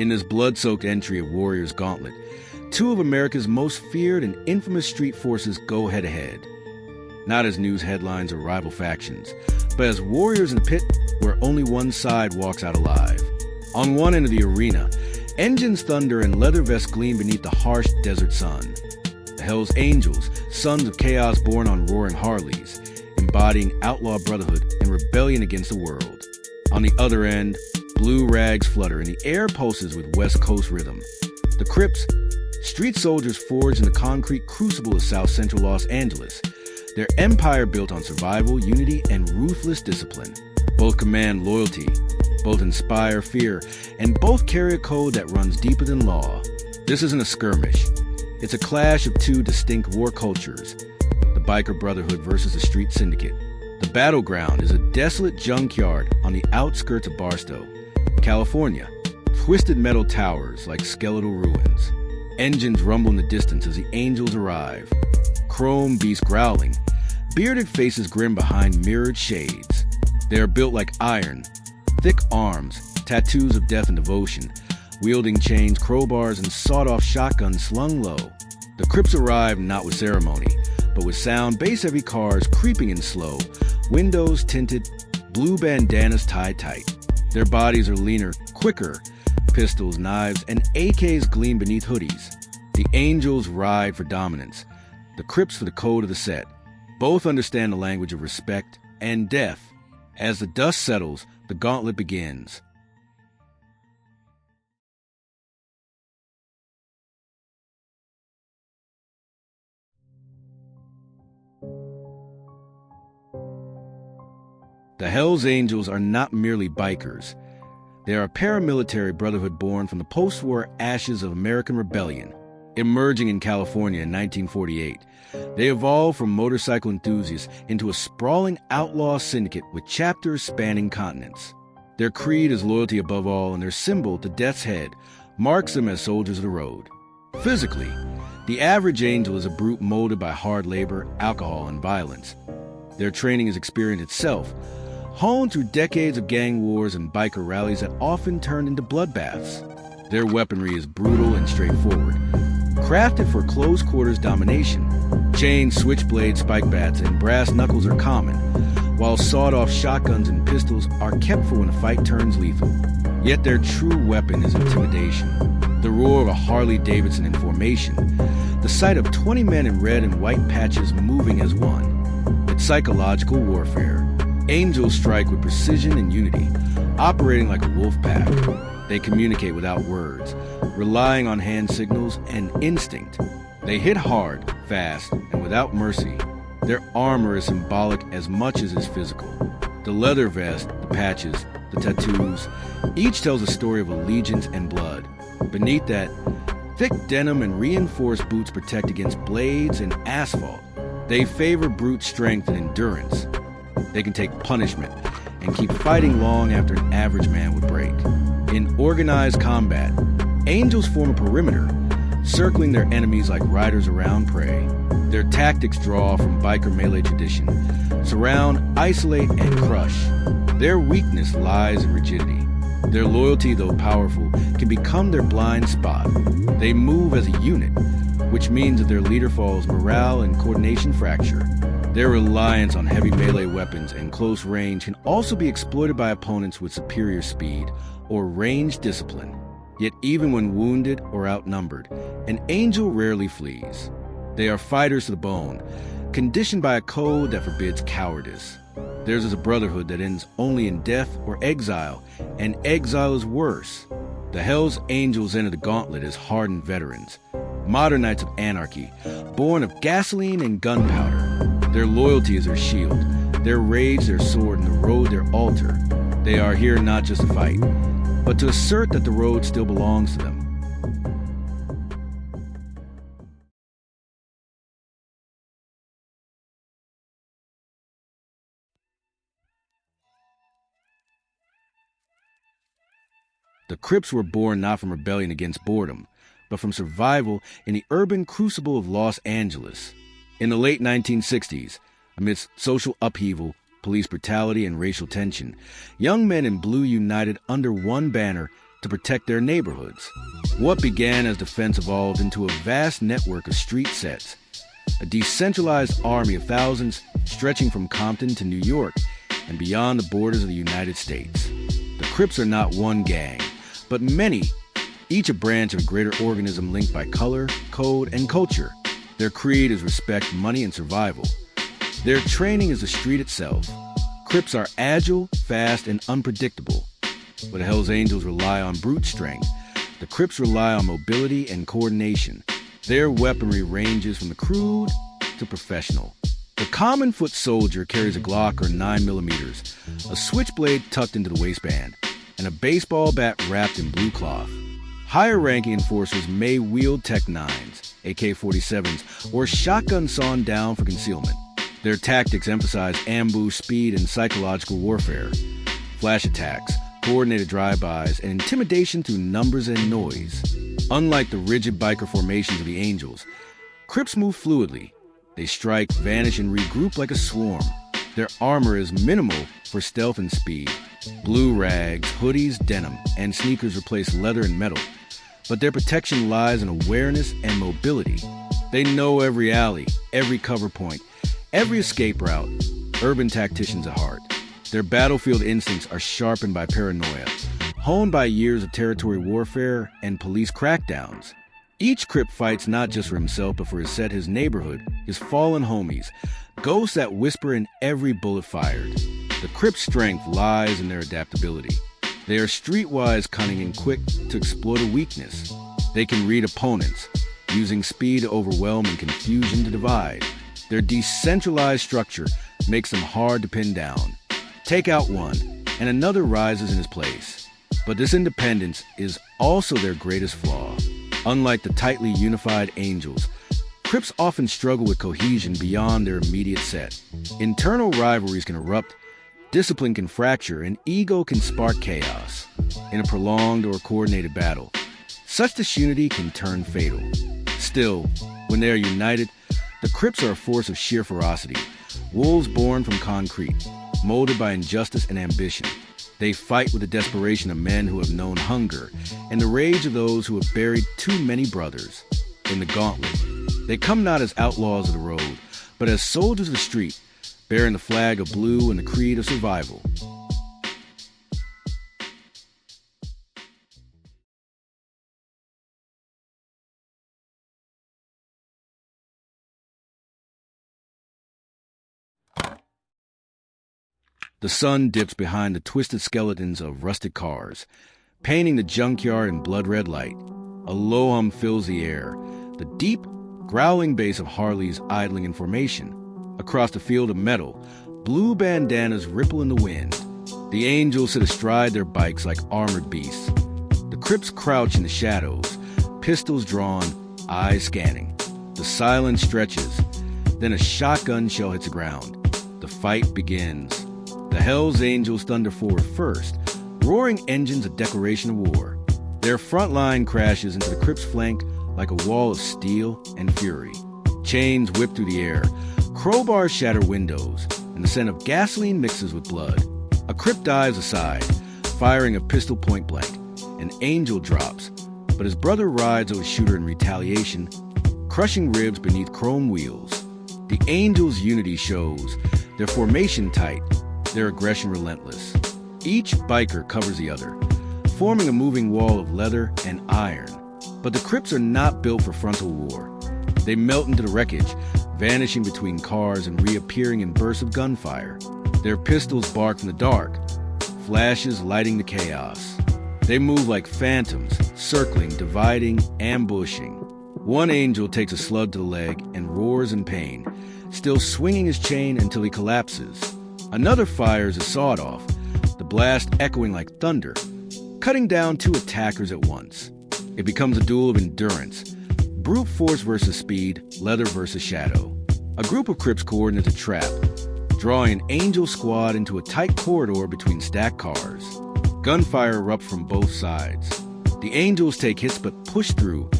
In this blood-soaked entry of Warriors Gauntlet, two of America's most feared and infamous street forces go head-to-head. Not as news headlines or rival factions, but as warriors in a pit where only one side walks out alive. On one end of the arena, engines thunder and leather vests gleam beneath the harsh desert sun. The Hells Angels, sons of chaos born on roaring Harleys, embodying outlaw brotherhood and rebellion against the world. On the other end, blue rags flutter and the air pulses with West Coast rhythm. The Crips, street soldiers forged in the concrete crucible of South Central Los Angeles, their empire built on survival, unity, and ruthless discipline. Both command loyalty, both inspire fear, and both carry a code that runs deeper than law. This isn't a skirmish. It's a clash of two distinct war cultures, the biker brotherhood versus the street syndicate. The battleground is a desolate junkyard on the outskirts of Barstow, California. Twisted metal towers like skeletal ruins. Engines rumble in the distance as the Angels arrive. Chrome beasts growling. Bearded faces grin behind mirrored shades. They are built like iron. Thick arms, tattoos of death and devotion, wielding chains, crowbars, and sawed-off shotguns slung low. The Crips arrive not with ceremony, but with sound, bass-heavy cars creeping in slow, windows tinted, blue bandanas tied tight. Their bodies are leaner, quicker. Pistols, knives, and AKs gleam beneath hoodies. The Angels ride for dominance, the Crips for the code of the set. Both understand the language of respect and death. As the dust settles, the gauntlet begins. The Hells Angels are not merely bikers. They are a paramilitary brotherhood born from the post-war ashes of American rebellion. Emerging in California in 1948, they evolved from motorcycle enthusiasts into a sprawling outlaw syndicate with chapters spanning continents. Their creed is loyalty above all, and their symbol, the Death's Head, marks them as soldiers of the road. Physically, the average Angel is a brute molded by hard labor, alcohol, and violence. Their training is experience itself, honed through decades of gang wars and biker rallies that often turned into bloodbaths. Their weaponry is brutal and straightforward, crafted for close-quarters domination. Chains, switchblades, spike bats, and brass knuckles are common, while sawed-off shotguns and pistols are kept for when a fight turns lethal. Yet their true weapon is intimidation. The roar of a Harley-Davidson in formation, the sight of 20 men in red and white patches moving as one. It's psychological warfare. Angels strike with precision and unity, operating like a wolf pack. They communicate without words, relying on hand signals and instinct. They hit hard, fast, and without mercy. Their armor is symbolic as much as it's physical. The leather vest, the patches, the tattoos, each tells a story of allegiance and blood. Beneath that, thick denim and reinforced boots protect against blades and asphalt. They favor brute strength and endurance. They can take punishment and keep fighting long after an average man would break. In organized combat, Angels form a perimeter, circling their enemies like riders around prey. Their tactics draw from biker melee tradition: surround, isolate, and crush. Their weakness lies in rigidity. Their loyalty, though powerful, can become their blind spot. They move as a unit, which means that their leader falls, morale and coordination fracture. Their reliance on heavy melee weapons and close range can also be exploited by opponents with superior speed or range discipline. Yet even when wounded or outnumbered, an Angel rarely flees. They are fighters to the bone, conditioned by a code that forbids cowardice. Theirs is a brotherhood that ends only in death or exile, and exile is worse. The Hells Angels enter the gauntlet as hardened veterans, modern knights of anarchy, born of gasoline and gunpowder. Their loyalty is their shield, their rage their sword, and the road their altar. They are here not just to fight, but to assert that the road still belongs to them. The Crips were born not from rebellion against boredom, but from survival in the urban crucible of Los Angeles. In the late 1960s, amidst social upheaval, police brutality, and racial tension, young men in blue united under one banner, to protect their neighborhoods. What began as defense evolved into a vast network of street sets, a decentralized army of thousands stretching from Compton to New York and beyond the borders of the United States. The Crips are not one gang, but many, each a branch of a greater organism linked by color, code, and culture. Their creed is respect, money, and survival. Their training is the street itself. Crips are agile, fast, and unpredictable. But the Hells Angels rely on brute strength. The Crips rely on mobility and coordination. Their weaponry ranges from the crude to professional. The common foot soldier carries a Glock or 9mm, a switchblade tucked into the waistband, and a baseball bat wrapped in blue cloth. Higher-ranking enforcers may wield Tech 9s, AK-47s, or shotguns sawn down for concealment. Their tactics emphasize ambush, speed, and psychological warfare. Flash attacks, coordinated drive-bys, and intimidation through numbers and noise. Unlike the rigid biker formations of the Angels, Crips move fluidly. They strike, vanish, and regroup like a swarm. Their armor is minimal for stealth and speed. Blue rags, hoodies, denim, and sneakers replace leather and metal. But their protection lies in awareness and mobility. They know every alley, every cover point, every escape route. Urban tacticians at heart. Their battlefield instincts are sharpened by paranoia, honed by years of territory warfare and police crackdowns. Each Crip fights not just for himself, but for his set, his neighborhood, his fallen homies, ghosts that whisper in every bullet fired. The Crips' strength lies in their adaptability. They are streetwise, cunning, and quick to exploit a weakness. They can read opponents, using speed to overwhelm and confusion to divide. Their decentralized structure makes them hard to pin down. Take out one, and another rises in his place. But this independence is also their greatest flaw. Unlike the tightly unified Angels, Crips often struggle with cohesion beyond their immediate set. Internal rivalries can erupt, discipline can fracture, and ego can spark chaos. In a prolonged or coordinated battle, such disunity can turn fatal. Still, when they are united, the Crips are a force of sheer ferocity, wolves born from concrete, molded by injustice and ambition. They fight with the desperation of men who have known hunger and the rage of those who have buried too many brothers. In the Gauntlet, they come not as outlaws of the road, but as soldiers of the street, bearing the flag of blue and the creed of survival. The sun dips behind the twisted skeletons of rusted cars, painting the junkyard in blood-red light. A low hum fills the air, the deep, growling bass of Harleys idling in formation. Across the field of metal, blue bandanas ripple in the wind. The Angels sit astride their bikes like armored beasts. The Crips crouch in the shadows, pistols drawn, eyes scanning. The silence stretches, then a shotgun shell hits the ground. The fight begins. The Hells Angels thunder forward first, roaring engines a declaration of war. Their front line crashes into the Crips' flank like a wall of steel and fury. Chains whip through the air, crowbars shatter windows, and the scent of gasoline mixes with blood. A Crip dives aside, firing a pistol point blank. An Angel drops, but his brother rides over the shooter in retaliation, crushing ribs beneath chrome wheels. The Angels' unity shows, their formation tight, their aggression relentless. Each biker covers the other, forming a moving wall of leather and iron. But the Crips are not built for frontal war. They melt into the wreckage, vanishing between cars and reappearing in bursts of gunfire. Their pistols bark from the dark, flashes lighting the chaos. They move like phantoms, circling, dividing, ambushing. One Angel takes a slug to the leg and roars in pain, still swinging his chain until he collapses. Another fires a sawed-off, the blast echoing like thunder, cutting down two attackers at once. It becomes a duel of endurance, brute force versus speed, leather versus shadow. A group of Crips coordinates a trap, drawing an Angel squad into a tight corridor between stacked cars. Gunfire erupts from both sides. The Angels take hits but push through,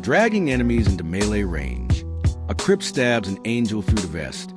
dragging enemies into melee range. A Crip stabs an Angel through the vest,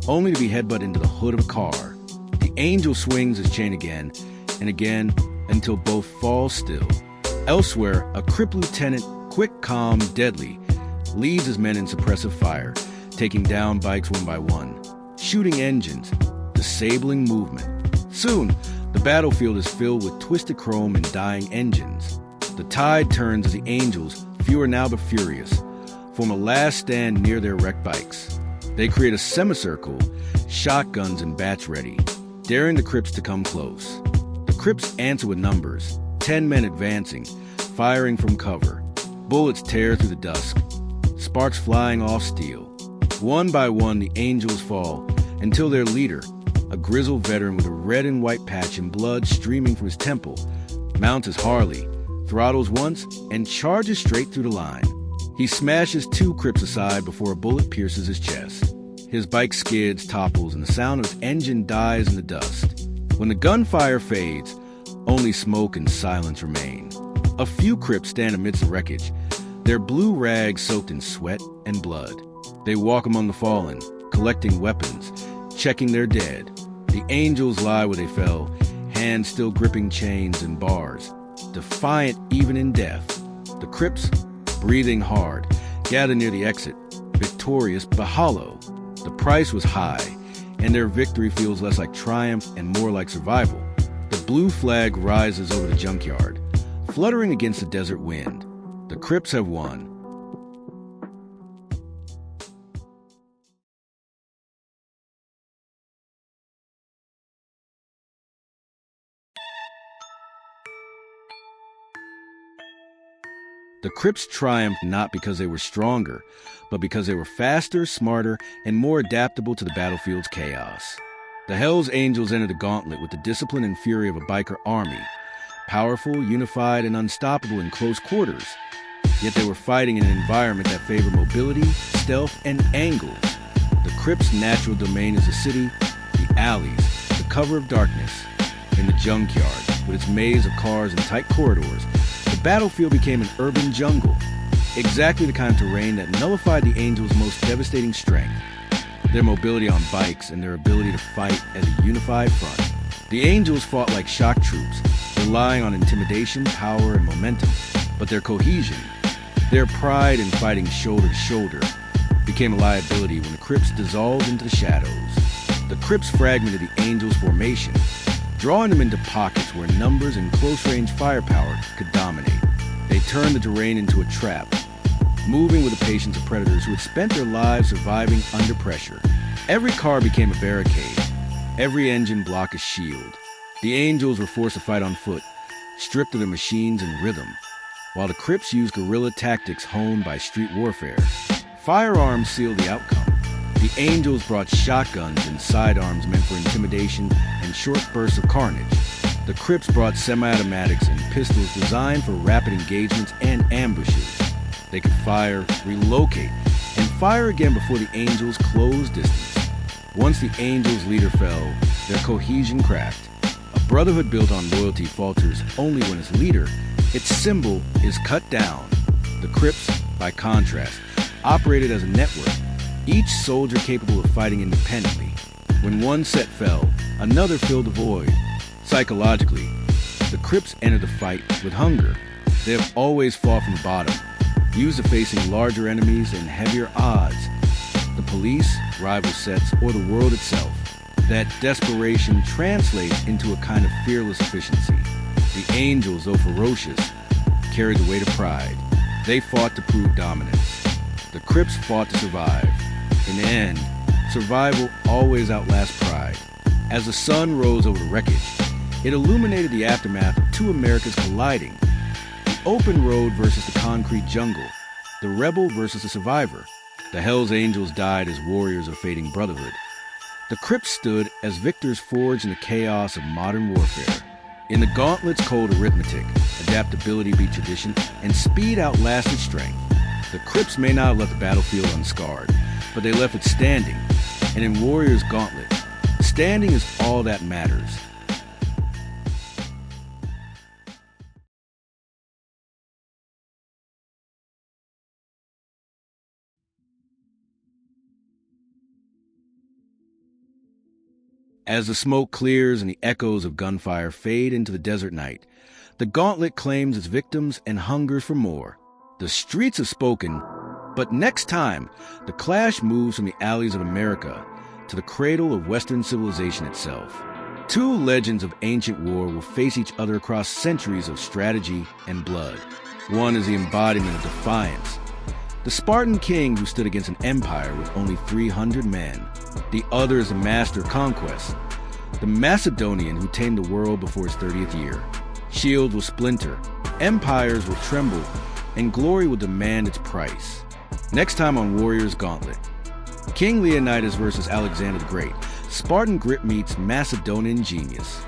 only to be headbutted into the hood of a car. The Angel swings his chain again and again until both fall still. Elsewhere, a Crip lieutenant, quick, calm, deadly, leads his men in suppressive fire, taking down bikes one by one, shooting engines, disabling movement. Soon, the battlefield is filled with twisted chrome and dying engines. The tide turns as the Angels, fewer now but furious, form a last stand near their wrecked bikes. They create a semicircle, shotguns and bats ready, daring the Crips to come close. The Crips answer with numbers, 10 men advancing, firing from cover. Bullets tear through the dusk, sparks flying off steel. One by one, the Angels fall, until their leader, a grizzled veteran with a red and white patch and blood streaming from his temple, mounts his Harley, throttles once, and charges straight through the line. He smashes 2 Crips aside before a bullet pierces his chest. His bike skids, topples, and the sound of his engine dies in the dust. When the gunfire fades, only smoke and silence remain. A few Crips stand amidst the wreckage, their blue rags soaked in sweat and blood. They walk among the fallen, collecting weapons, checking their dead. The Angels lie where they fell, hands still gripping chains and bars, defiant even in death. The Crips, breathing hard, gather near the exit, victorious but hollow. The price was high, and their victory feels less like triumph and more like survival. The blue flag rises over the junkyard, fluttering against the desert wind. The Crips have won. The Crips triumphed not because they were stronger, but because they were faster, smarter, and more adaptable to the battlefield's chaos. The Hells Angels entered the Gauntlet with the discipline and fury of a biker army, powerful, unified, and unstoppable in close quarters. Yet they were fighting in an environment that favored mobility, stealth, and angles. The Crips' natural domain is the city, the alleys, the cover of darkness. In the junkyard, with its maze of cars and tight corridors, the battlefield became an urban jungle, exactly the kind of terrain that nullified the Angels' most devastating strength, their mobility on bikes and their ability to fight as a unified front. The Angels fought like shock troops, relying on intimidation, power, and momentum, but their cohesion, their pride in fighting shoulder to shoulder, became a liability when the Crips dissolved into the shadows. The Crips fragmented the Angels' formation, drawing them into pockets where numbers and close-range firepower could dominate. They turned the terrain into a trap, moving with the patience of predators who had spent their lives surviving under pressure. Every car became a barricade, every engine block a shield. The Angels were forced to fight on foot, stripped of their machines and rhythm, while the Crips used guerrilla tactics honed by street warfare. Firearms sealed the outcome. The Angels brought shotguns and sidearms meant for intimidation and short bursts of carnage. The Crips brought semi-automatics and pistols designed for rapid engagements and ambushes. They could fire, relocate, and fire again before the Angels closed distance. Once the Angels' leader fell, their cohesion cracked. A brotherhood built on loyalty falters only when its leader, its symbol, is cut down. The Crips, by contrast, operated as a network, each soldier capable of fighting independently. When one set fell, another filled the void. Psychologically, the Crips entered the fight with hunger. They have always fought from the bottom, used to facing larger enemies and heavier odds. The police, rival sets, or the world itself. That desperation translates into a kind of fearless efficiency. The Angels, though ferocious, carried the weight of pride. They fought to prove dominance. The Crips fought to survive. In the end, survival always outlasts pride. As the sun rose over the wreckage, it illuminated the aftermath of 2 Americas colliding. The open road versus the concrete jungle. The rebel versus the survivor. The Hells Angels died as warriors of fading brotherhood. The Crips stood as victors forged in the chaos of modern warfare. In the Gauntlet's cold arithmetic, adaptability beat tradition, and speed outlasted strength. The Crips may not have left the battlefield unscarred, but they left it standing. And in Warrior's Gauntlet, standing is all that matters. As the smoke clears and the echoes of gunfire fade into the desert night, The Gauntlet claims its victims and hungers for more. The streets have spoken, but next time, the clash moves from the alleys of America to the cradle of Western civilization itself. Two legends of ancient war will face each other across centuries of strategy and blood. One is the embodiment of defiance, the Spartan king who stood against an empire with only 300 men. The other is the master of conquest, the Macedonian who tamed the world before his 30th year. Shields will splinter, empires will tremble, and glory will demand its price. Next time on Warriors Gauntlet, King Leonidas versus Alexander the Great, Spartan grit meets Macedonian genius.